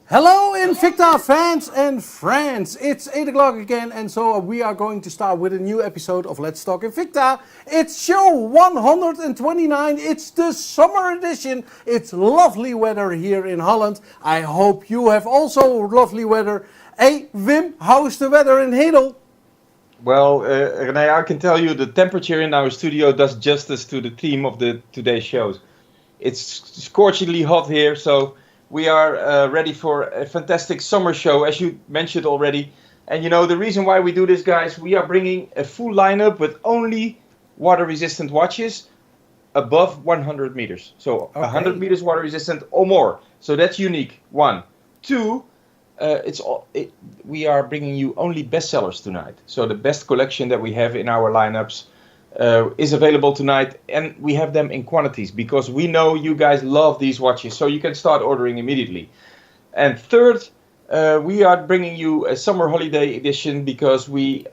Hello Invicta fans and friends, it's 8 o'clock again and so we are going to start with a new episode of Let's Talk Invicta. It's show 129, it's the summer edition, it's lovely weather here in Holland. I hope you have also lovely weather. Hey Wim, how's the weather in Hedel? Well, René, I can tell you the temperature in our studio does justice to the theme of today's shows. It's scorchingly hot here, so we are ready for a fantastic summer show, as you mentioned already. And you know, the reason why we do this, guys, we are bringing a full lineup with only water-resistant watches above 100 meters. So okay. 100 meters water-resistant or more. So that's unique, one. Two, we are bringing you only bestsellers tonight. So the best collection that we have in our lineups is available tonight, and we have them in quantities because we know you guys love these watches, so you can start ordering immediately. And third, we are bringing you a summer holiday edition because we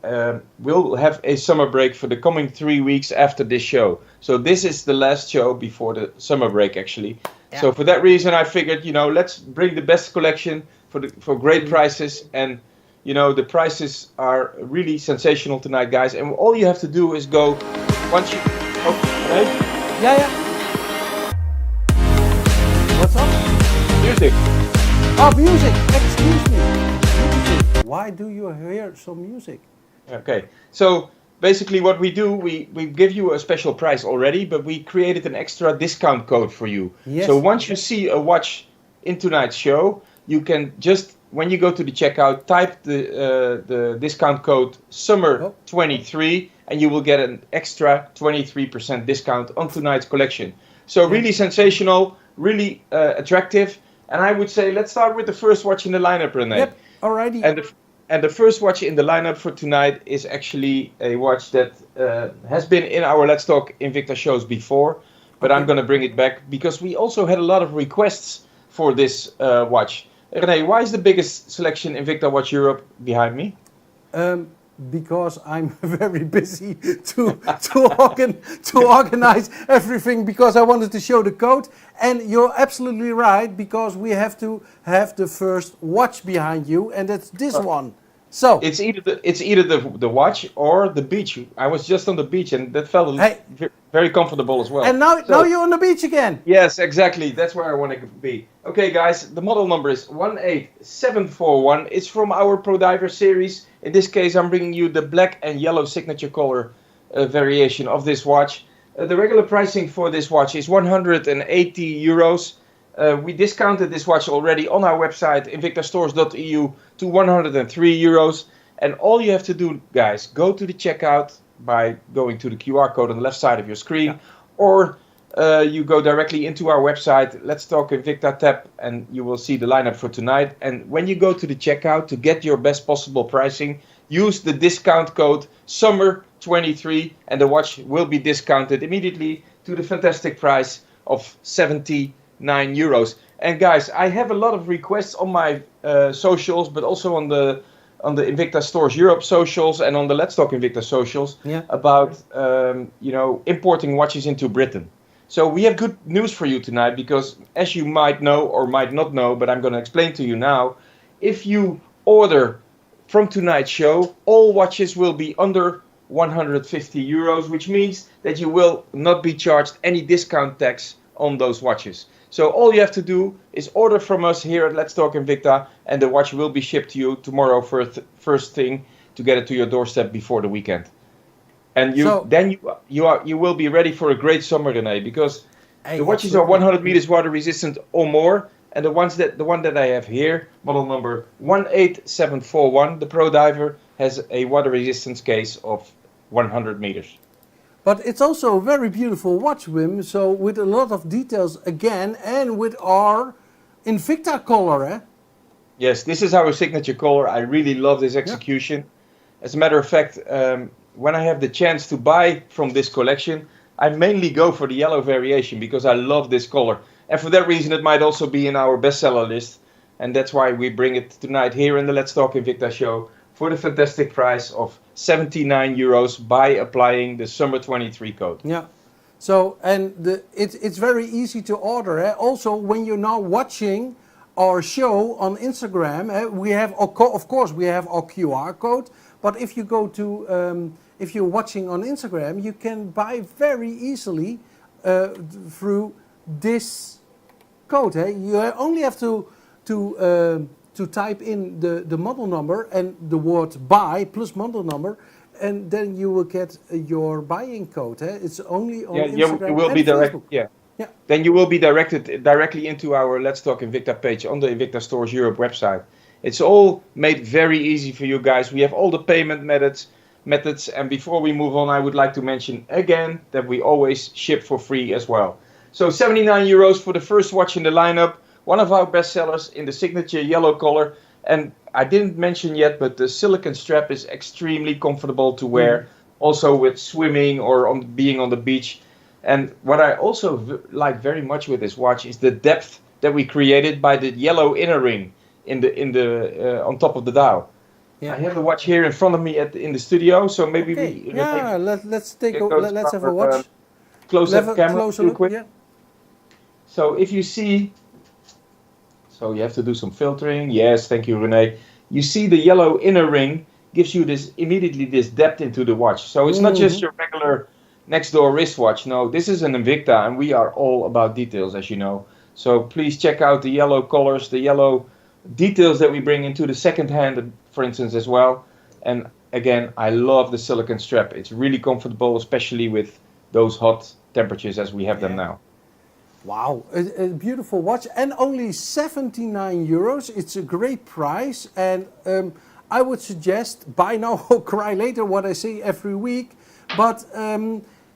will have a summer break for the coming 3 weeks after this show. So this is the last show before the summer break, actually. Yeah. So for that reason, I figured, you know, let's bring the best collection for great prices. And you know, the prices are really sensational tonight, guys. And all you have to do is go once you... Oh, right? Yeah. What's up? Music. Oh, music. Excuse me. Music. Why do you hear some music? Okay. So basically what we do, we give you a special price already, but we created an extra discount code for you. Yes. So once you see a watch in tonight's show, you can just... When you go to the checkout, type the discount code SUMMER23 and you will get an extra 23% discount on tonight's collection. So really sensational, really attractive. And I would say let's start with the first watch in the lineup, René. Yep, alrighty. And the first watch in the lineup for tonight is actually a watch that has been in our Let's Talk Invicta shows before. But I'm going to bring it back because we also had a lot of requests for this watch. René, why is the biggest selection Invicta Watch Europe behind me? Because I'm very busy to organize everything because I wanted to show the code. And you're absolutely right because we have to have the first watch behind you, and that's this one. So it's either the watch or the beach. I was just on the beach and that felt very comfortable as well. And now you're on the beach again. Yes, exactly. That's where I want to be. Okay, guys, the model number is 18741. It's from our Pro Diver series. In this case, I'm bringing you the black and yellow signature color variation of this watch. The regular pricing for this watch is 180 euros. We discounted this watch already on our website, invictastores.eu, to 103 euros. And all you have to do, guys, go to the checkout by going to the QR code on the left side of your screen, or you go directly into our website, Let's Talk Invicta tab, and you will see the lineup for tonight. And when you go to the checkout to get your best possible pricing, use the discount code SUMMER23 and the watch will be discounted immediately to the fantastic price of 79 euros. And guys, I have a lot of requests on my socials, but also on the Invicta Stores Europe socials and on the Let's Talk Invicta socials about importing watches into Britain. So we have good news for you tonight because, as you might know or might not know, but I'm going to explain to you now, if you order from tonight's show, all watches will be under 150 euros, which means that you will not be charged any discount tax on those watches. So all you have to do is order from us here at Let's Talk Invicta, and the watch will be shipped to you tomorrow first thing to get it to your doorstep before the weekend. And you will be ready for a great summer, René, because the watches are 100 meters water resistant or more, and the one that I have here, model number 18741, the Pro Diver, has a water resistance case of 100 meters. But it's also a very beautiful watch, Wim, so with a lot of details again, and with our Invicta color, eh? Yes, this is our signature color. I really love this execution. Yeah. As a matter of fact, when I have the chance to buy from this collection, I mainly go for the yellow variation because I love this color. And for that reason, it might also be in our bestseller list. And that's why we bring it tonight here in the Let's Talk Invicta show for the fantastic price of 79 euros by applying the SUMMER23 code. Yeah. So, and it's very easy to order. Eh? Also, when you're now watching our show on Instagram, we have, of course, we have our QR code. But if you go to, if you're watching on Instagram, you can buy very easily through this code. You only have to type in the model number and the word buy plus model number, and then you will get your buying code. It's only on Instagram you will and be Facebook. Yeah. Then you will be directed directly into our Let's Talk Invicta page on the Invicta Stores Europe website. It's all made very easy for you guys. We have all the payment methods. And before we move on, I would like to mention again that we always ship for free as well. So 79 euros for the first watch in the lineup. One of our best sellers in the signature yellow color. And I didn't mention yet, but the silicone strap is extremely comfortable to wear. Also with swimming or being on the beach. And what I also like very much with this watch is the depth that we created by the yellow inner ring in the on top of the dial. I have the watch here in front of me in the studio, so maybe let's have a watch. Close-up camera, closer look. quick. Yeah. So if you see, so you have to do some filtering. Yes, thank you, René. You see the yellow inner ring gives you immediately this depth into the watch. So it's not just your regular next door wristwatch. No, this is an Invicta, and we are all about details, as you know. So please check out the yellow colors, the yellow details that we bring into the second hand, for instance, as well. And again, I love the silicone strap. It's really comfortable, especially with those hot temperatures as we have them now. Wow, a beautiful watch, and only 79 euros. It's a great price, and I would suggest buy now or cry later, what I say every week. But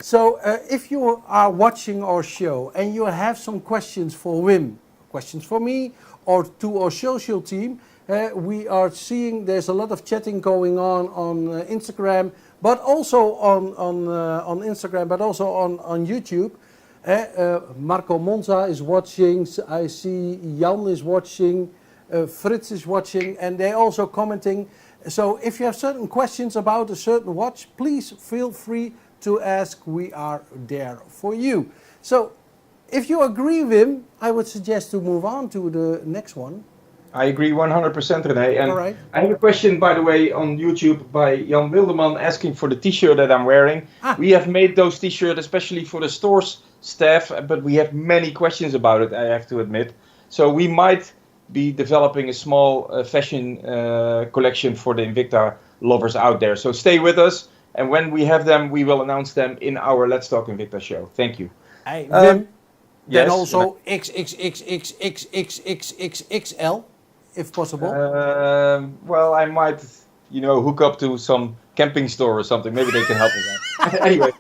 so if you are watching our show and you have some questions for Wim, questions for me, or to our social team, we are seeing there's a lot of chatting going on Instagram, but also on Instagram, but also on YouTube. Marco Monza is watching. I see Jan is watching. Fritz is watching, and they're also commenting. So if you have certain questions about a certain watch, please feel free to ask. We are there for you. So if you agree, Wim, I would suggest to move on to the next one. I agree 100%, René. And right. I have a question, by the way, on YouTube by Jan Wilderman asking for the t-shirt that I'm wearing. We have made those t-shirts especially for the stores staff, but we have many questions about it, I have to admit. So we might be developing a small fashion collection for the Invicta lovers out there. So stay with us, and when we have them, we will announce them in our Let's Talk Invicta show. Thank you. Hey, Wim, then also XXXXXXXXL, if possible. Well, I might, hook up to some camping store or something. Maybe they can help us out. Anyway.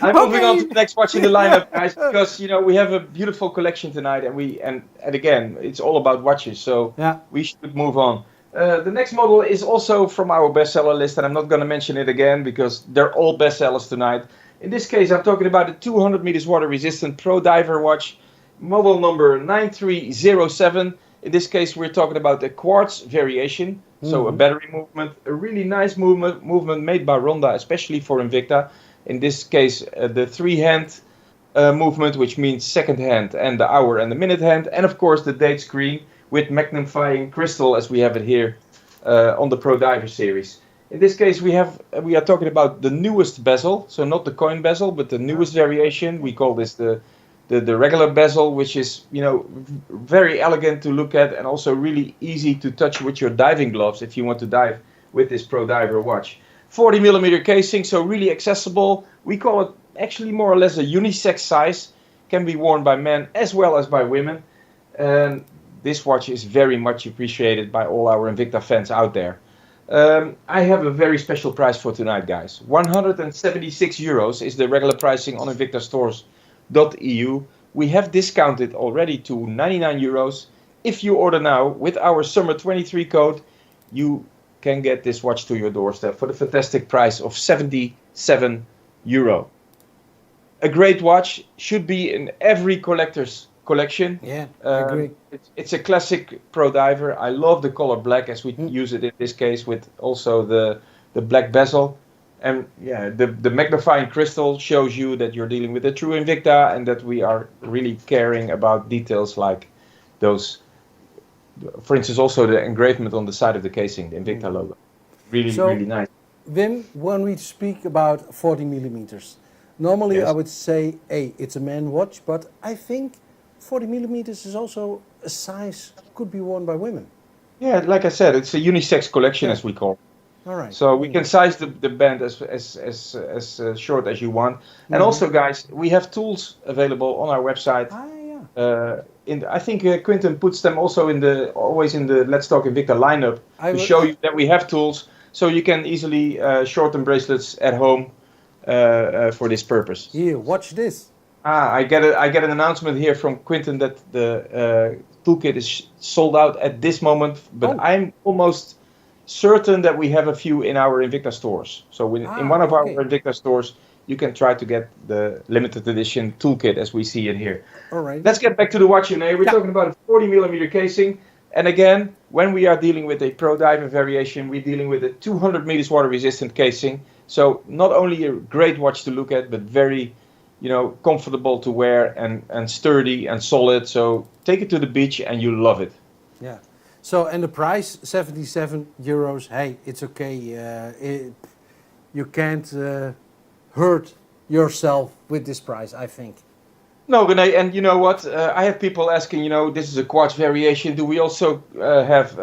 I'm moving on to the next watch in the lineup, guys, because we have a beautiful collection tonight, and again, it's all about watches, so we should move on. The next model is also from our bestseller list, and I'm not going to mention it again because they're all bestsellers tonight. In this case, I'm talking about a 200 meters water resistant pro diver watch, model number 9307. In this case, we're talking about the quartz variation, so a battery movement, a really nice movement made by Ronda, especially for Invicta. In this case, the three-hand movement, which means second hand and the hour and the minute hand, and of course the date screen with magnifying crystal, as we have it here on the Pro Diver series. In this case, we are talking about the newest bezel, so not the coin bezel, but the newest variation. We call this the regular bezel, which is very elegant to look at and also really easy to touch with your diving gloves if you want to dive with this Pro Diver watch. 40mm casing, so really accessible. We call it actually more or less a unisex size. Can be worn by men as well as by women. And this watch is very much appreciated by all our Invicta fans out there. I have a very special price for tonight, guys. 176 euros is the regular pricing on invictastores.eu. We have discounted already to 99 euros. If you order now with our Summer 23 code, you can get this watch to your doorstep for the fantastic price of 77 euro. A great watch, should be in every collector's collection. Yeah, I agree. It's a classic pro diver. I love the color black as we use it in this case with also the black bezel. And yeah, the magnifying crystal shows you that you're dealing with a true Invicta and that we are really caring about details like those. For instance, also the engravement on the side of the casing, the Invicta logo. Really, So, really nice. Wim, when we speak about 40 millimeters, normally I Yes. would say, hey, it's a man watch, but I think 40 millimeters is also a size could be worn by women. Yeah, like I said, it's a unisex collection, Yeah. as we call it. All right. So we can size the band as short as you want. And also, guys, we have tools available on our website. Ah, yeah. I think Quinten puts them also always in the Let's Talk Invicta lineup I to will- show you that we have tools, so you can easily shorten bracelets at home for this purpose. Here, watch this. I get an announcement here from Quinten that the toolkit is sold out at this moment, but Oh. I'm almost certain that we have a few in our Invicta stores. So in one of okay. our Invicta stores, you can try to get the limited edition toolkit as we see it here. All right. Let's get back to the watch, We're Yeah. talking about a 40 millimeter casing. And again, when we are dealing with a Pro Diver variation, we're dealing with a 200 meters water resistant casing. So not only a great watch to look at, but very, comfortable to wear and sturdy and solid. So take it to the beach and you love it. Yeah. So, and the price, 77 euros. Hey, it's okay. You can't hurt yourself with this price, I think. No, René, and you know what? I have people asking, this is a quartz variation. Do we also have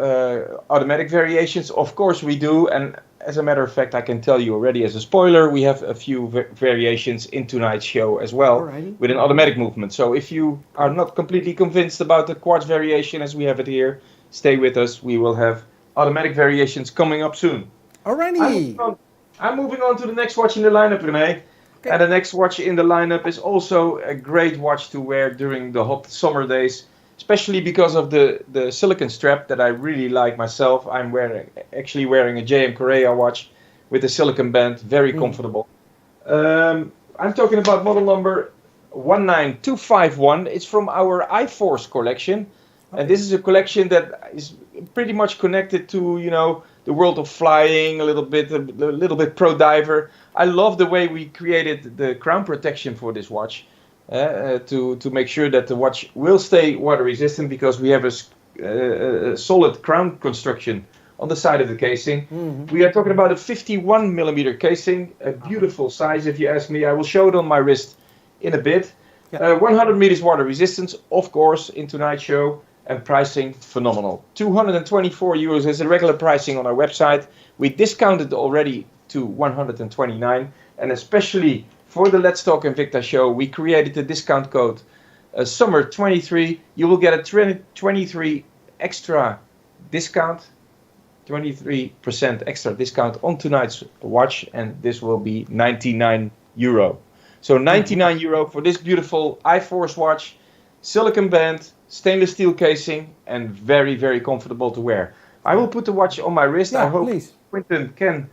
automatic variations? Of course we do. And as a matter of fact, I can tell you already as a spoiler, we have a few variations in tonight's show as well. Alrighty. With an automatic movement. So if you are not completely convinced about the quartz variation as we have it here, stay with us. We will have automatic variations coming up soon. Alrighty. I'm moving on to the next watch in the lineup, René. Okay. And the next watch in the lineup is also a great watch to wear during the hot summer days, especially because of the silicone strap that I really like myself. I'm actually wearing a JM Korea watch with a silicone band, very comfortable. I'm talking about model number 19251. It's from our iForce collection. Okay. And this is a collection that is pretty much connected to, the world of flying, a little bit pro diver. I love the way we created the crown protection for this watch to make sure that the watch will stay water resistant, because we have a solid crown construction on the side of the casing. We are talking about a 51 millimeter casing, a beautiful size if you ask me. I will show it on my wrist in a bit. Yeah. 100 meters water resistance, of course, in tonight's show. And pricing phenomenal. 224 euros is the regular pricing on our website. We discounted already to 129, and especially for the Let's Talk Invicta show, we created the discount code Summer 23. You will get a 23 extra discount, 23% extra discount on tonight's watch, and this will be 99 euro. So 99 euro for this beautiful iForce watch, silicone band, stainless steel casing, and very, very comfortable to wear. I will put the watch on my wrist. Yeah, I hope please. Quinten can,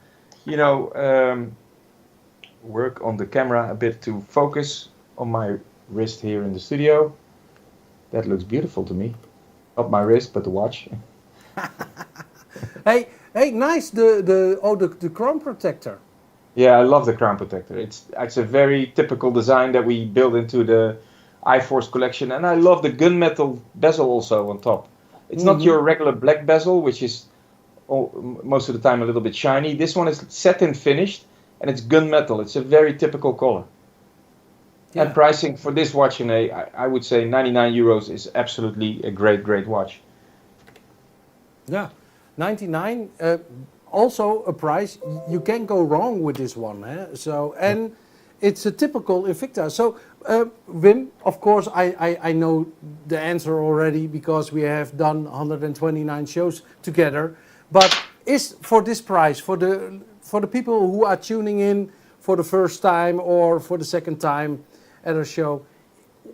work on the camera a bit to focus on my wrist here in the studio. That looks beautiful to me. Not my wrist, but the watch. Hey, nice. The crown protector. Yeah, I love the crown protector. It's a very typical design that we built into the iForce collection, and I love the gunmetal bezel also on top. It's not your regular black bezel, which is most of the time a little bit shiny. This one is satin finished, and it's gunmetal. It's a very typical color. Yeah. And pricing for this watch, I would say 99 euros is absolutely a great, great watch. Yeah, 99. Also a price you can't go wrong with this one. So, and it's a typical Invicta. So, Wim, of course, I know the answer already because we have done 129 shows together. But is for this price, for the people who are tuning in for the first time or for the second time at a show,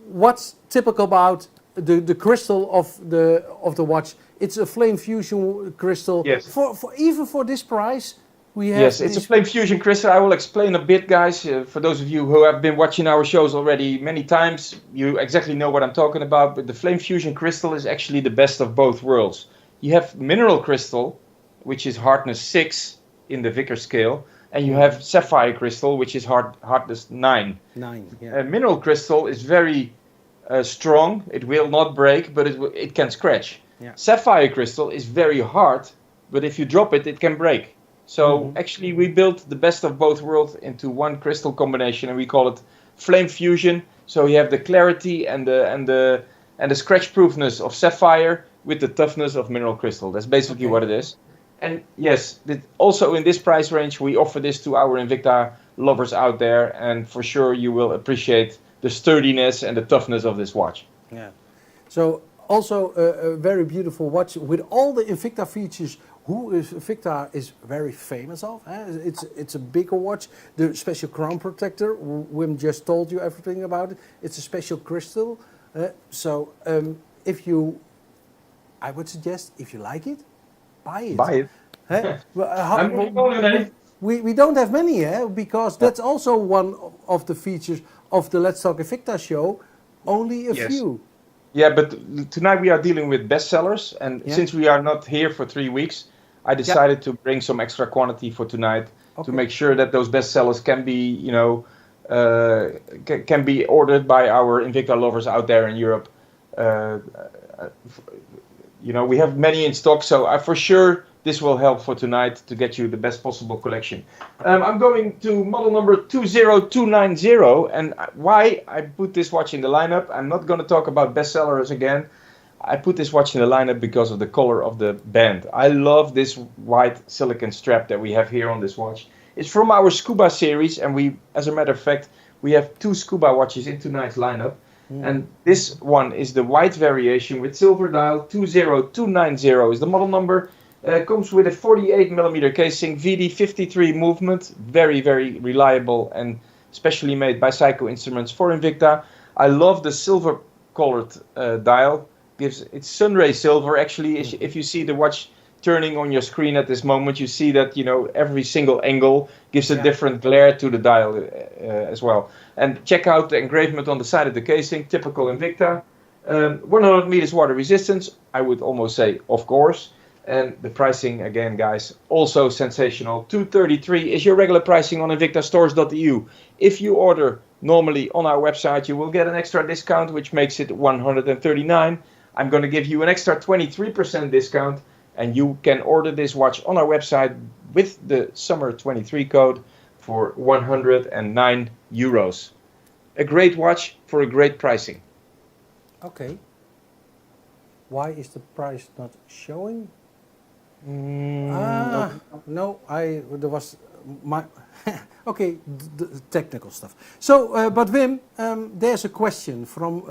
what's typical about the crystal of the watch? It's a flame fusion crystal. Yes. For even for this price, we have. Yes, it's a flame fusion crystal. I will explain a bit, guys. For those of you who have been watching our shows already many times, you exactly know what I'm talking about. But the flame fusion crystal is actually the best of both worlds. You have mineral crystal, which is hardness 6 in the Vickers scale, and you have sapphire crystal, which is hardness 9. 9, yeah. Mineral crystal is very strong. It will not break, but it can scratch. Yeah. Sapphire crystal is very hard, but if you drop it, it can break. So actually, we built the best of both worlds into one crystal combination, and we call it flame fusion. So you have the clarity and the scratch proofness of sapphire with the toughness of mineral crystal. That's basically what it is. And yes, also in this price range, we offer this to our Invicta lovers out there, and for sure you will appreciate the sturdiness and the toughness of this watch. Yeah. So also a very beautiful watch with all the Invicta features. Invicta is very famous of. It's a bigger watch. The special crown protector. Wim just told you everything about it. It's a special crystal. I would suggest if you like it, buy it. Buy it. We don't have many, because that's also one of the features of the Let's Talk Invicta show. Only a few. Yeah, but tonight we are dealing with bestsellers, and since we are not here for 3 weeks, I decided to bring some extra quantity for tonight to make sure that those bestsellers can be, can be ordered by our Invicta lovers out there in Europe. We have many in stock, so for sure this will help for tonight to get you the best possible collection. I'm going to model number 20290, and why I put this watch in the lineup, I'm not going to talk about bestsellers again. I put this watch in the lineup because of the color of the band. I love this white silicone strap that we have here on this watch. It's from our Scuba series, and as a matter of fact, we have 2 Scuba watches in tonight's lineup. And this one is the white variation with silver dial. 20290 is the model number. Comes with a 48mm casing, VD53 movement, very, very reliable and specially made by Psycho Instruments for Invicta. I love the silver colored dial. It's sunray silver. Actually, if you see the watch turning on your screen at this moment, you see that every single angle gives a different glare to the dial as well. And check out the engravement on the side of the casing, typical Invicta. 100 meters water resistance, I would almost say, of course. And the pricing, again, guys, also sensational. 233 is your regular pricing on invictastores.eu. If you order normally on our website, you will get an extra discount, which makes it 139. I'm going to give you an extra 23% discount, and you can order this watch on our website with the Summer 23 code for 109 euros. A great watch for a great pricing. Okay. Why is the price not showing? No, there was my okay, the technical stuff. So, but Wim, there's a question from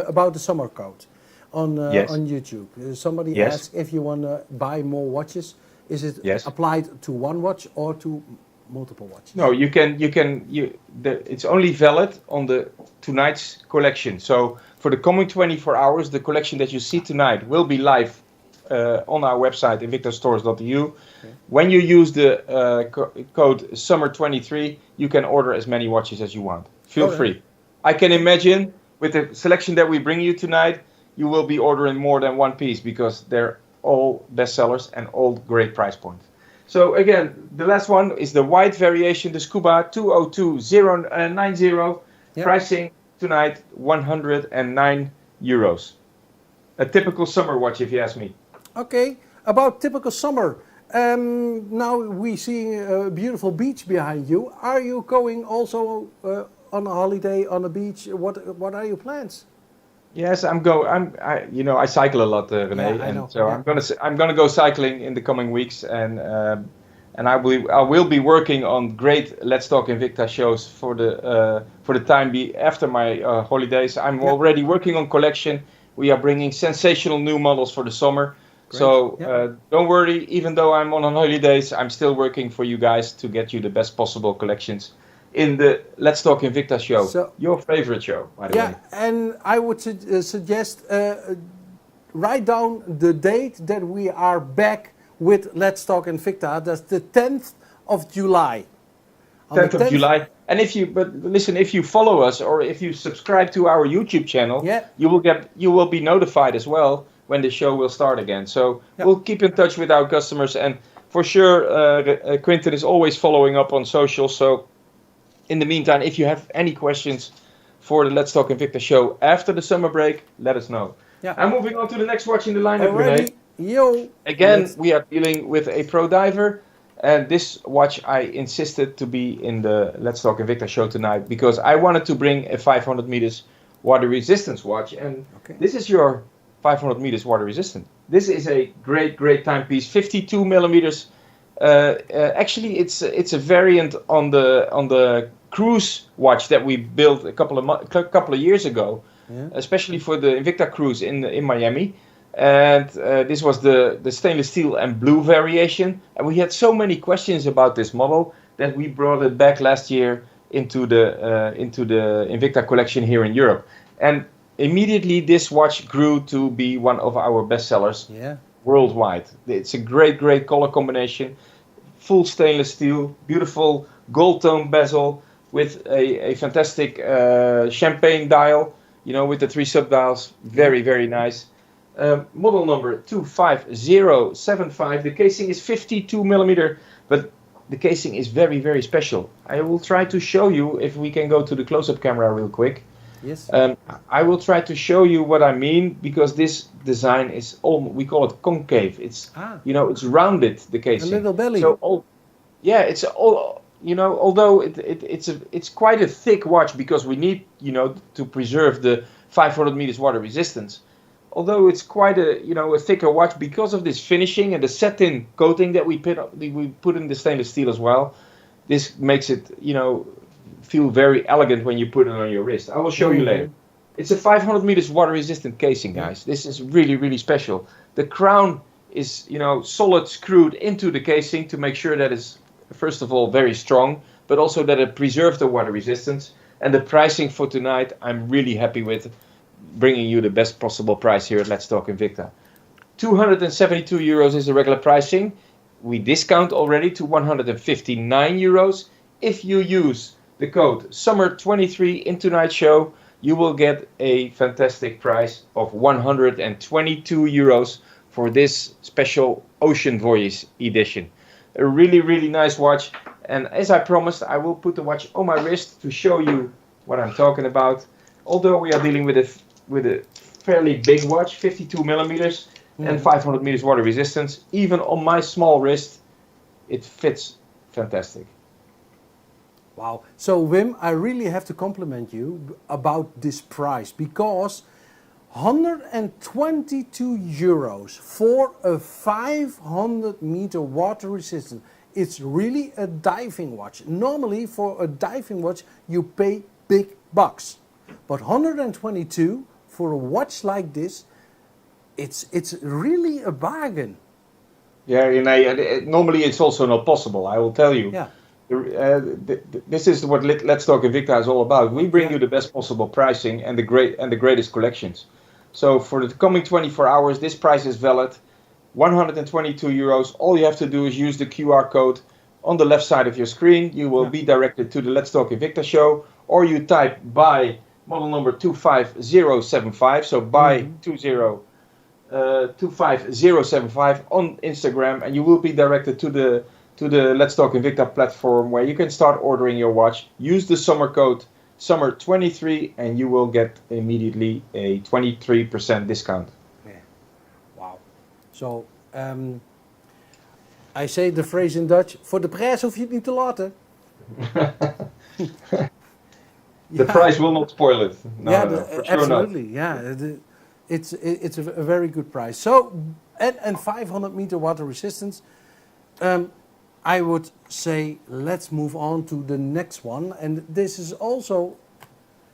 about the summer code on YouTube. Somebody asked if you want to buy more watches. Is it applied to one watch or to multiple watches? No, it's only valid on tonight's collection. So for the coming 24 hours, the collection that you see tonight will be live on our website, invictastores.eu. Okay. When you use the code SUMMER23, you can order as many watches as you want. Feel free. I can imagine with the selection that we bring you tonight, you will be ordering more than one piece because they're all bestsellers and all great price points. So again, the last one is the white variation, the Scuba 20290. Pricing tonight 109 euros. A typical summer watch, if you ask me. Okay, about typical summer. Now we see a beautiful beach behind you. Are you going also on a holiday on a beach? What are your plans? Yes, I cycle a lot, René, I'm gonna go cycling in the coming weeks, and I will be working on great Let's Talk Invicta shows for the time after my holidays. I'm already working on collection. We are bringing sensational new models for the summer. Great. So don't worry, even though I'm on holidays, I'm still working for you guys to get you the best possible collections in the Let's Talk Invicta show, your favorite show, by the way. Yeah, and I would suggest write down the date that we are back with Let's Talk Invicta. That's the 10th of July. 10th of July. And if you follow us or if you subscribe to our YouTube channel, you will be notified as well when the show will start again. So we'll keep in touch with our customers, and For sure, Quinten is always following up on social. So in the meantime, if you have any questions for the Let's Talk Invicta show after the summer break, let us know. Yeah. I'm moving on to the next watch in the lineup. Alrighty, yo. Again, we are dealing with a pro diver, and this watch I insisted to be in the Let's Talk Invicta show tonight because I wanted to bring a 500 meters water resistance watch, and this is your 500 meters water resistant. This is a great timepiece, 52 millimeters. Actually, it's a variant on the cruise watch that we built a couple of years ago, especially for the Invicta cruise in Miami. And this was the stainless steel and blue variation. And we had so many questions about this model that we brought it back last year into the Invicta collection here in Europe. And immediately this watch grew to be one of our best sellers worldwide. It's a great color combination. Full stainless steel, beautiful gold tone bezel with a fantastic champagne dial, with the 3 sub-dials. Very nice. Model number 25075. The casing is 52 millimeter, but the casing is very special. I will try to show you, if we can go to the close-up camera real quick. Yes. I will try to show you what I mean, because this design is we call it concave. It's it's rounded, the casing. A little belly. So it's all although it's quite a thick watch, because we need to preserve the 500 meters water resistance. Although it's quite a thicker watch because of this finishing and the satin coating that we put in the stainless steel as well. This makes it feel very elegant when you put it on your wrist. I will show you later. It's a 500 meters water resistant casing, guys. This is really special. The crown is solid screwed into the casing to make sure that it's first of all very strong, but also that it preserves the water resistance. And the pricing for tonight, I'm really happy with, bringing you the best possible price here at Let's Talk Invicta. 272 euros is the regular pricing. We discount already to 159 euros. If you use the code SUMMER23 in tonight's show, you will get a fantastic price of 122 euros for this special Ocean Voyage edition. A really nice watch. And as I promised, I will put the watch on my wrist to show you what I'm talking about. Although we are dealing with a fairly big watch, 52 millimeters and 500 meters water resistance, even on my small wrist, it fits fantastic. Wow. So Wim, I really have to compliment you about this price, because 122 euros for a 500 meter water resistant. It's really a diving watch. Normally for a diving watch you pay big bucks. But 122 for a watch like this, it's really a bargain. Yeah, normally it's also not possible, I will tell you. Yeah. This is what Let's Talk Invicta is all about. We bring you the best possible pricing and the greatest collections. So for the coming 24 hours, this price is valid. 122 euros. All you have to do is use the QR code on the left side of your screen. You will be directed to the Let's Talk Invicta show, or you type buy model number 25075. So buy 25075 on Instagram, and you will be directed to the Let's Talk Invicta platform, where you can start ordering your watch. Use the summer code SUMMER23 and you will get immediately a 23% discount. Yeah. Wow. So, I say the phrase in Dutch, voor de prijs hoef je het niet te laten. The price will not spoil it. No, absolutely. Not. Yeah, it's a very good price. So, and 500 meter water resistance. I would say let's move on to the next one, and this is also,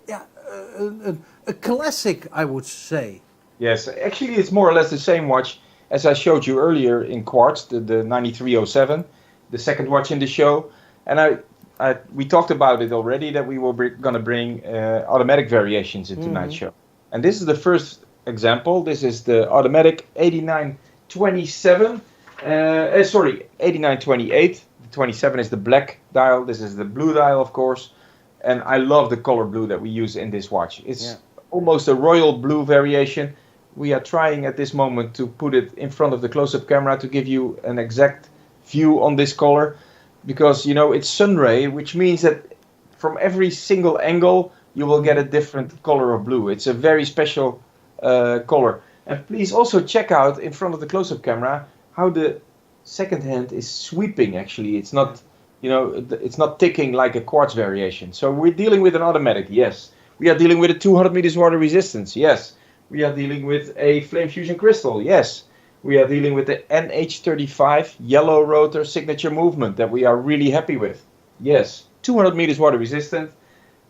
a classic, I would say. Yes, actually, it's more or less the same watch as I showed you earlier in quartz, the 9307, the second watch in the show, and we talked about it already, that we were going to bring automatic variations in tonight's show, and this is the first example. This is the automatic 8927. 8928. The 27 is the black dial. This is the blue dial, of course. And I love the color blue that we use in this watch. It's almost a royal blue variation. We are trying at this moment to put it in front of the close-up camera to give you an exact view on this color, because you know it's sunray, which means that from every single angle you will get a different color of blue. It's a very special color. And please also check out in front of the close-up camera how the second hand is sweeping. Actually, it's not, you know, it's not ticking like a quartz variation. So we're dealing with an automatic, yes. We are dealing with a 200 meters water resistance, yes. We are dealing with a flame fusion crystal, yes. We are dealing with the NH35 yellow rotor signature movement that we are really happy with, yes. 200 meters water resistant.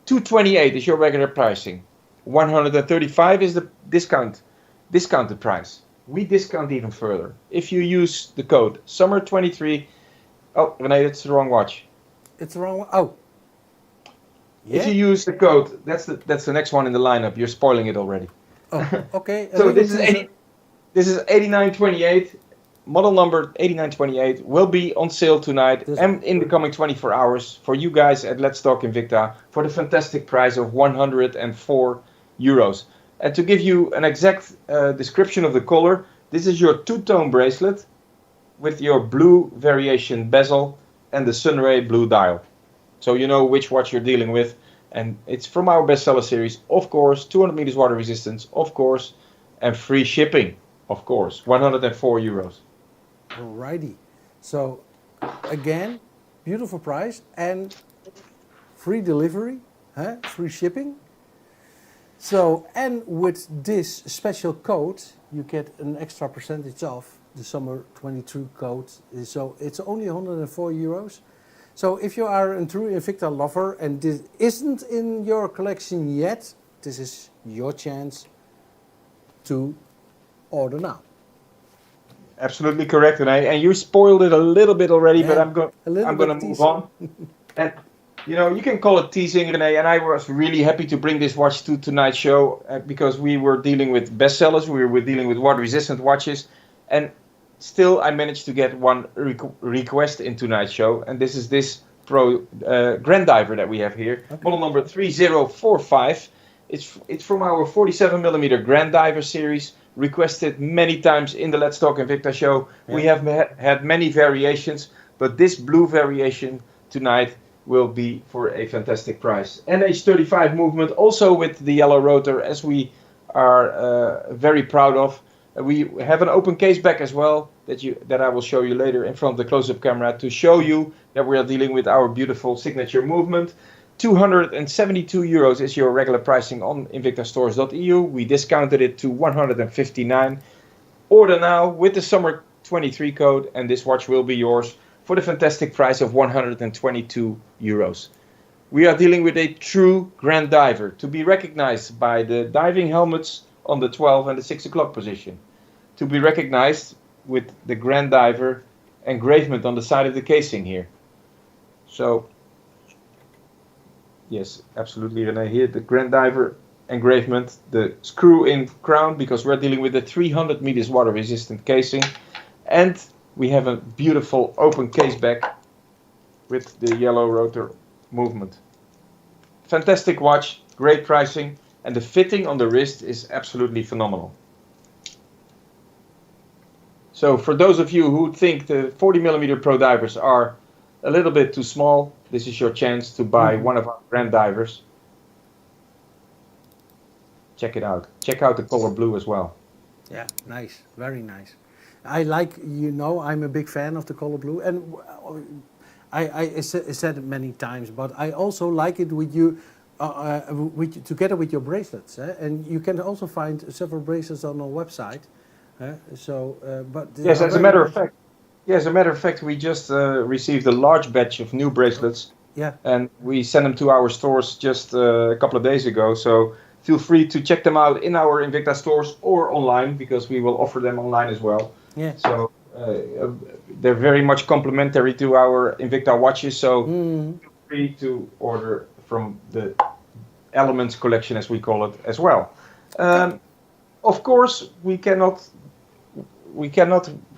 228 is your regular pricing. 135 is the discounted price. We discount even further. If you use the code SUMMER23, oh, René, that's the wrong watch. It's the wrong one. Oh. Yeah. If you use the code, that's the next one in the lineup. You're spoiling it already. Oh, okay. So this is 8928. Model number 8928 will be on sale tonight and in the coming 24 hours for you guys at Let's Talk Invicta for the fantastic price of 104 euros. And to give you an exact description of the color, this is your two-tone bracelet with your blue variation bezel and the Sunray blue dial. So you know which watch you're dealing with. And it's from our bestseller series, of course, 200 meters water resistance, of course, and free shipping, of course, 104 euros. Alrighty. So, again, beautiful price and free delivery, free shipping. So, and with this special code, you get an extra percentage off the Summer 22 code. So, it's only 104 euros. So, if you are a true Invicta lover and this isn't in your collection yet, this is your chance to order now. Absolutely correct, and you spoiled it a little bit already, but I'm going to move on. And you know, you can call it teasing, René, and I was really happy to bring this watch to tonight's show because we were dealing with bestsellers, we were dealing with water-resistant watches, and still I managed to get one request in tonight's show, and this is this Pro Grand Diver that we have here, okay. Model number 3045. It's from our 47mm Grand Diver series, requested many times in the Let's Talk Invicta show. Yeah. We have had many variations, but this blue variation tonight will be for a fantastic price. NH35 movement, also with the yellow rotor, as we are very proud of. We have an open case back as well that I will show you later in front of the close-up camera to show you that we are dealing with our beautiful signature movement. 272 euros is your regular pricing on invictastores.eu. We discounted it to 159. Order now with the Summer 23 code and this watch will be yours for the fantastic price of 122 euros. We are dealing with a true Grand Diver to be recognized by the diving helmets on the 12 and the 6 o'clock position. To be recognized with the Grand Diver engravement on the side of the casing here. So, yes, absolutely, René. Here, the Grand Diver engravement, the screw-in crown, because we're dealing with a 300 meters water-resistant casing. And we have a beautiful open case back with the yellow rotor movement. Fantastic watch, great pricing, and the fitting on the wrist is absolutely phenomenal. So for those of you who think the 40mm Pro Divers are a little bit too small, this is your chance to buy one of our Grand Divers. Check it out. Check out the color blue as well. Yeah, nice. Very nice. I like, you know, I'm a big fan of the color blue. And I said it many times, but I also like it with you, together with your bracelets. And you can also find several bracelets on our website. But yes, as a matter of fact. Yeah, as a matter of fact, we just received a large batch of new bracelets. Yeah. And we sent them to our stores just a couple of days ago. So feel free to check them out in our Invicta stores or online, because we will offer them online as well. Yeah. So they're very much complementary to our Invicta watches. So feel free to order from the Elements collection, as we call it, as well. Of course, we cannot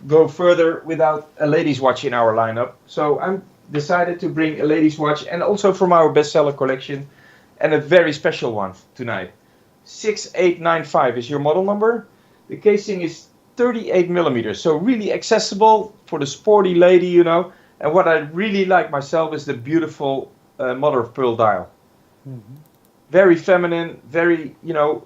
go further without a ladies' watch in our lineup. So I'm decided to bring a ladies' watch, and also from our bestseller collection, and a very special one tonight. 6895 is your model number. The casing is 38 millimeters. So really accessible for the sporty lady, you know. And what I really like myself is the beautiful mother of pearl dial. Very feminine, very, you know,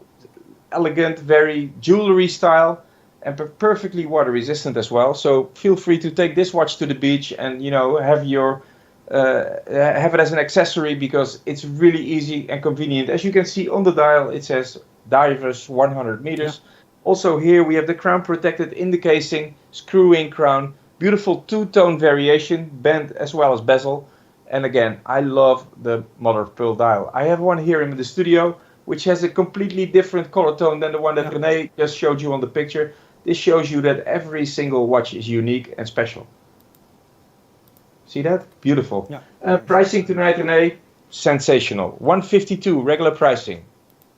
elegant, very jewelry style, and perfectly water resistant as well. So feel free to take this watch to the beach and, you know, have it as an accessory, because it's really easy and convenient. As you can see on the dial, it says divers 100 meters. Yeah. Also here we have the crown protected in the casing, screw-in crown, beautiful two-tone variation, band as well as bezel. And again, I love the mother of pearl dial. I have one here in the studio, which has a completely different color tone than the one that René just showed you on the picture. This shows you that every single watch is unique and special. See that? Beautiful. Yeah. Pricing tonight, René, sensational. 152 regular pricing,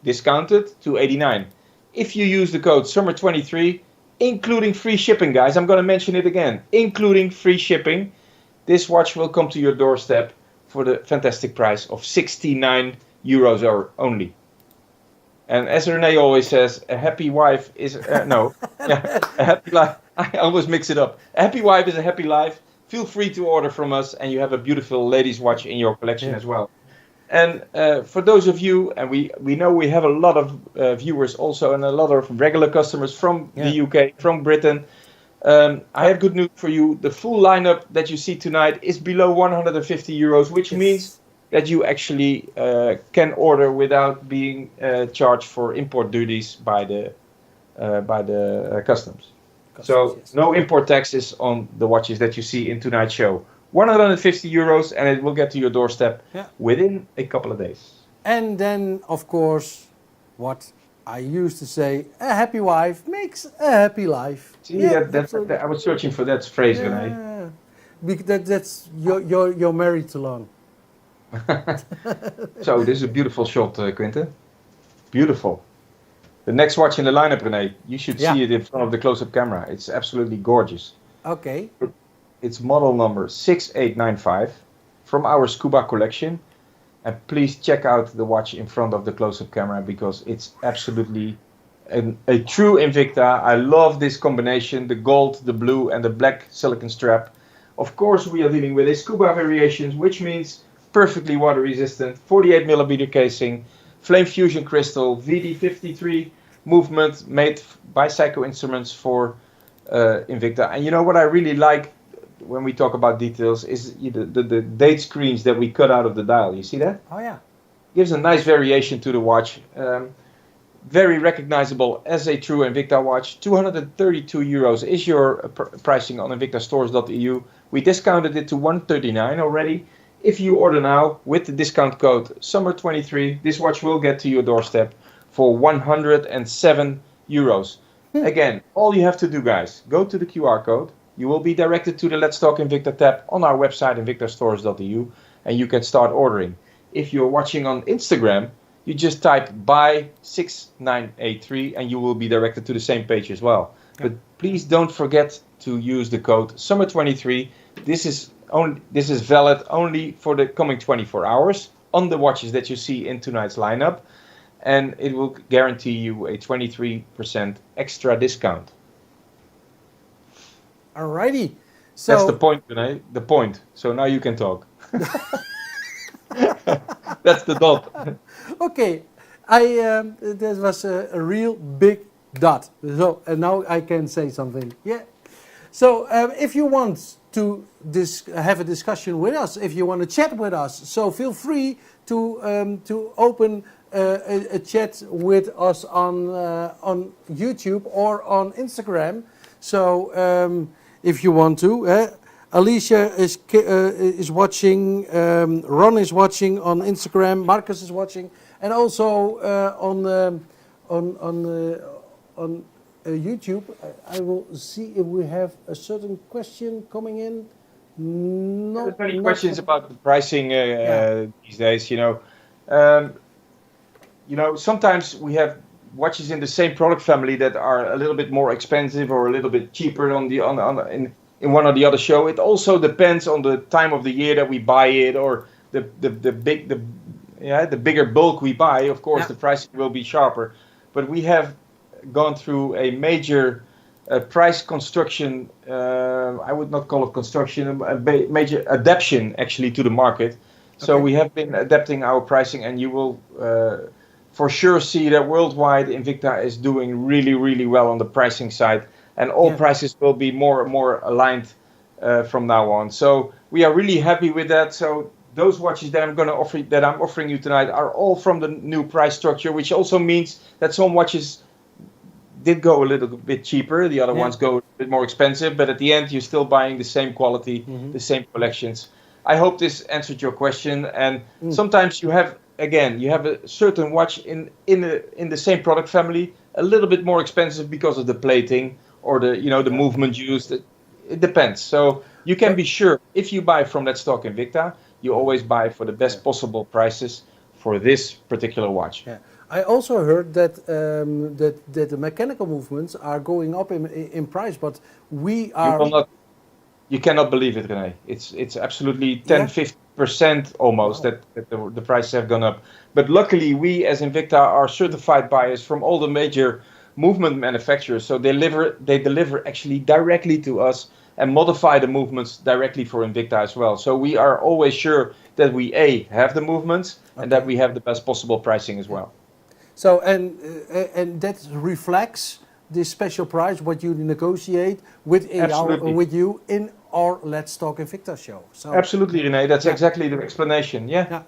discounted to 89. If you use the code SUMMER23, including free shipping, guys, I'm going to mention it again, including free shipping, this watch will come to your doorstep for the fantastic price of 69 euros only. And as René always says, a happy wife is, a happy life. I always mix it up. A happy wife is a happy life. Feel free to order from us, and you have a beautiful ladies watch in your collection as well. And for those of you, and we know we have a lot of viewers also, and a lot of regular customers from the UK, from Britain. I have good news for you. The full lineup that you see tonight is below 150 euros, which means that you actually can order without being charged for import duties by the customs. So no import taxes on the watches that you see in tonight's show. 150 euros, and it will get to your doorstep within a couple of days. And then, of course, what I used to say, a happy wife makes a happy life. See, I was searching for that phrase, René. That's you're married to long. So this is a beautiful shot, Quinten. Beautiful. The next watch in the lineup, René, you should see it in front of the close-up camera. It's absolutely gorgeous. Okay. It's model number 6895 from our Scuba collection. And please check out the watch in front of the close-up camera, because it's absolutely a true Invicta. I love this combination, the gold, the blue and the black silicon strap. Of course, we are dealing with a Scuba variations, which means perfectly water resistant, 48 millimeter casing, flame fusion crystal, VD53 movement made by Psycho Instruments for Invicta. And you know what I really like when we talk about details is the date screens that we cut out of the dial. You see that? Oh yeah. Gives a nice variation to the watch. Very recognizable as a true Invicta watch. 232 euros is your pricing on invictastores.eu. We discounted it to 139 already. If you order now with the discount code SUMMER23, this watch will get to your doorstep for 107 euros. Again, all you have to do, guys, go to the QR code. You will be directed to the Let's Talk Invicta tab on our website, invictastores.eu, and you can start ordering. If you're watching on Instagram, you just type buy 6983 and you will be directed to the same page as well. But please don't forget to use the code SUMMER23. This is valid only for the coming 24 hours on the watches that you see in tonight's lineup, and it will guarantee you a 23% extra discount. Alrighty. So that's the point, René. The point. So now you can talk. That's the dot. Okay. This was a real big dot. So and now I can say something. Yeah. So if you want to have a discussion with us, if you want to chat with us, so feel free to open a chat with us on YouTube or on Instagram. So if you want to, Alicia is watching, Ron is watching on Instagram, Marcus is watching, and also on YouTube. I will see if we have a certain question coming in. There's many questions about the pricing these days. Sometimes we have watches in the same product family that are a little bit more expensive or a little bit cheaper in one or the other show. It also depends on the time of the year that we buy it, or the bigger bulk we buy. Of course, the pricing will be sharper. But we have gone through a major price construction. I would not call it construction, a major adaptation actually to the market. So we have been adapting our pricing, and you will for sure see that worldwide Invicta is doing really, really well on the pricing side, and all prices will be more and more aligned from now on. So we are really happy with that. So those watches that I'm offering you tonight are all from the new price structure, which also means that some watches did go a little bit cheaper. The other ones go a bit more expensive, but at the end, you're still buying the same quality, the same collections. I hope this answered your question. And sometimes you have a certain watch in the same product family, a little bit more expensive because of the plating or the movement used. It depends. So you can be sure if you buy from Let's Talk Invicta, you always buy for the best possible prices for this particular watch. Yeah. I also heard that that the mechanical movements are going up in price, but we are. You cannot believe it, René. It's absolutely 10-15% almost that the prices have gone up. But luckily, we as Invicta are certified buyers from all the major movement manufacturers, so they deliver actually directly to us and modify the movements directly for Invicta as well. So we are always sure that we have the movements and that we have the best possible pricing as well. So and that reflects this special price what you negotiate with you in our Let's Talk Invicta show. So absolutely, René, that's exactly the explanation. Yeah.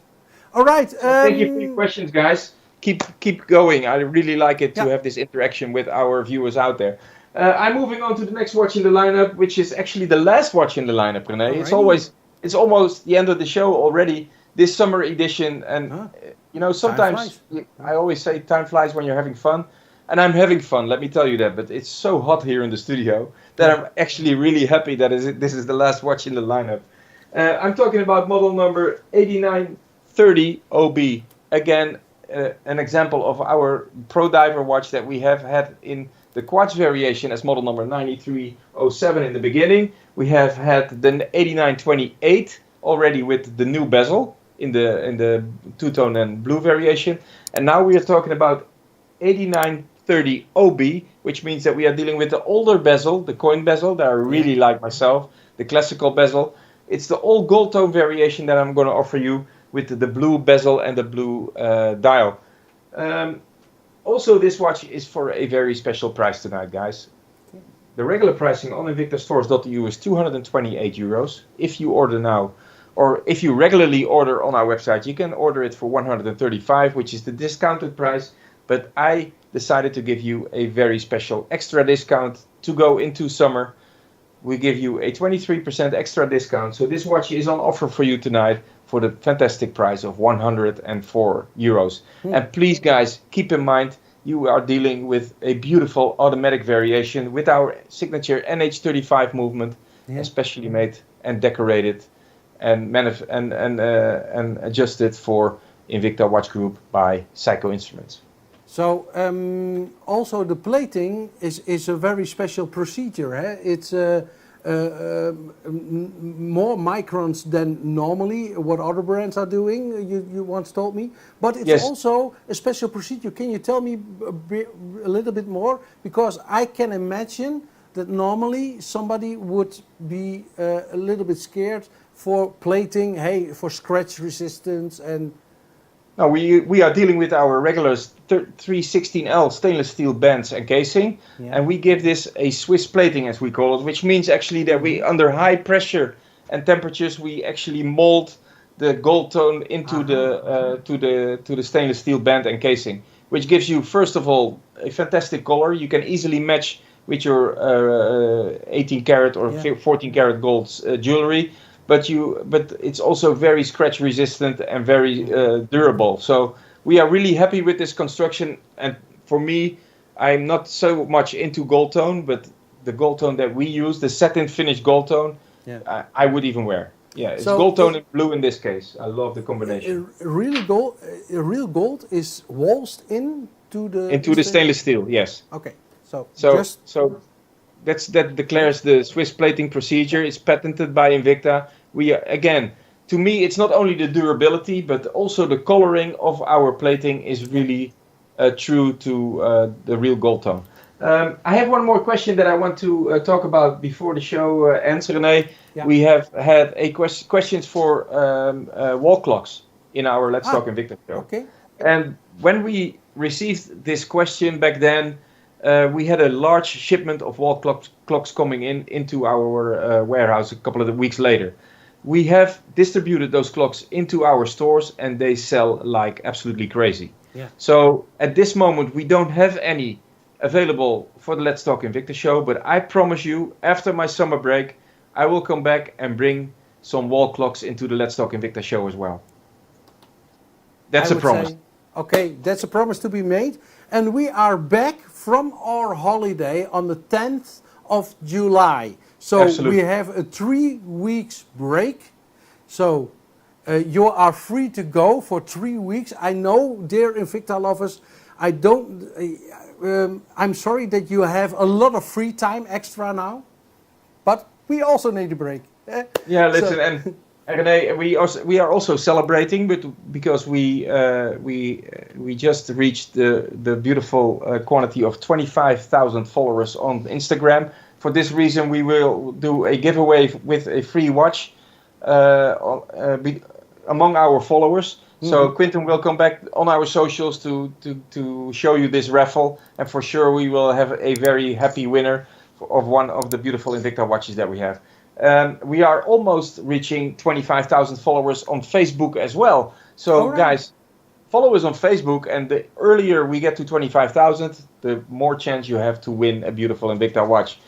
All right. Thank you for your questions, guys. Keep going. I really like it to have this interaction with our viewers out there. I'm moving on to the next watch in the lineup, which is actually the last watch in the lineup, René. Alrighty. It's almost the end of the show already. This summer edition, and sometimes I always say time flies when you're having fun, and I'm having fun. Let me tell you that. But it's so hot here in the studio that I'm actually really happy that this is the last watch in the lineup. I'm talking about model number 8930 OB. Again, an example of our Pro Diver watch that we have had in the quartz variation as model number 9307 in the beginning. We have had the 8928 already with the new bezel in the two-tone and blue variation. And now we are talking about 8930 OB, which means that we are dealing with the older bezel, the coin bezel that I really like myself, the classical bezel. It's the all gold tone variation that I'm going to offer you with the blue bezel and the blue dial. Also, this watch is for a very special price tonight, guys. The regular pricing on invictastores.eu is 228 euros. If you order now, or if you regularly order on our website, you can order it for 135, which is the discounted price. But I decided to give you a very special extra discount to go into summer. We give you a 23% extra discount. So this watch is on offer for you tonight for the fantastic price of 104 euros. And please, guys, keep in mind, you are dealing with a beautiful automatic variation with our signature NH35 movement, especially made and decorated and adjusted for Invicta Watch Group by Psycho Instruments. So also the plating is a very special procedure. It's more microns than normally what other brands are doing, you once told me. But it's also a special procedure. Can you tell me a little bit more? Because I can imagine that normally somebody would be a little bit scared for plating, for scratch resistance and... No, we are dealing with our regular 316L stainless steel bands and casing, and we give this a Swiss plating, as we call it, which means actually that we, under high pressure and temperatures, we actually mold the gold tone into the stainless steel band and casing, which gives you, first of all, a fantastic color. You can easily match with your 18 karat or 14 karat gold jewelry. But it's also very scratch resistant and very durable. So we are really happy with this construction. And for me, I'm not so much into gold tone, but the gold tone that we use, the satin finish gold tone, I would even wear. Yeah, it's so gold tone and blue in this case. I love the combination. Real gold is waltzed into the stainless steel. Yes. Okay. So that declares the Swiss plating procedure. It's patented by Invicta. We are, again, to me, it's not only the durability, but also the coloring of our plating is really true to the real gold tone. I have one more question that I want to talk about before the show ends, René. Yeah. We have had a questions for wall clocks in our Let's Talk Invicta show. Okay. And when we received this question back then, we had a large shipment of wall clocks coming into our warehouse a couple of weeks later. We have distributed those clocks into our stores and they sell like absolutely crazy. Yeah. So at this moment, we don't have any available for the Let's Talk Invicta show, but I promise you, after my summer break, I will come back and bring some wall clocks into the Let's Talk Invicta show as well. That's a promise. Okay, that's a promise to be made. And we are back from our holiday on the 10th of July. So Absolutely. we have a 3 weeks break. So you are free to go for 3 weeks. I know, dear Invicta lovers, I'm sorry that you have a lot of free time extra now, but we also need a break. Yeah, listen, and René, we are also celebrating, but because we just reached the beautiful quantity of 25,000 followers on Instagram. For this reason, we will do a giveaway with a free watch among our followers. So Quinten will come back on our socials to show you this raffle, and for sure we will have a very happy winner of one of the beautiful Invicta watches that we have. We are almost reaching 25,000 followers on Facebook as well. So guys, follow us on Facebook, and the earlier we get to 25,000, the more chance you have to win a beautiful Invicta watch.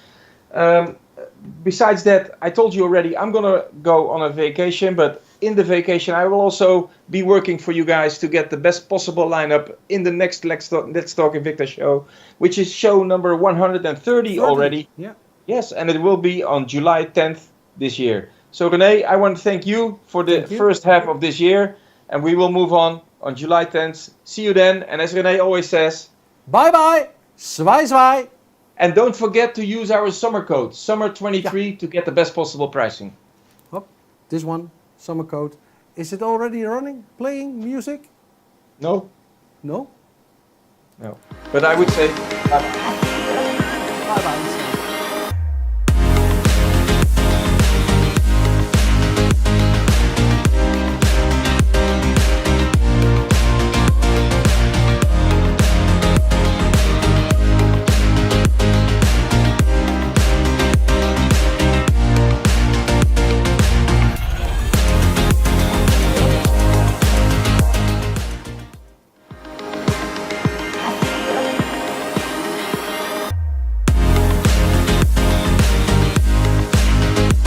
Besides that, I told you already, I'm gonna go on a vacation, but in the vacation I will also be working for you guys to get the best possible lineup in the next Let's Talk Invicta show, which is show number 130 already. Yeah. Yes, and it will be on July 10th this year. So René, I want to thank you for the first half of this year, and we will move on July 10th. See you then, and as René always says, bye bye, zwaai zwaai. And don't forget to use our summer code, SUMMER23, to get the best possible pricing. Oh, this one, summer code. Is it already running, playing music? No? No? No. But I would say...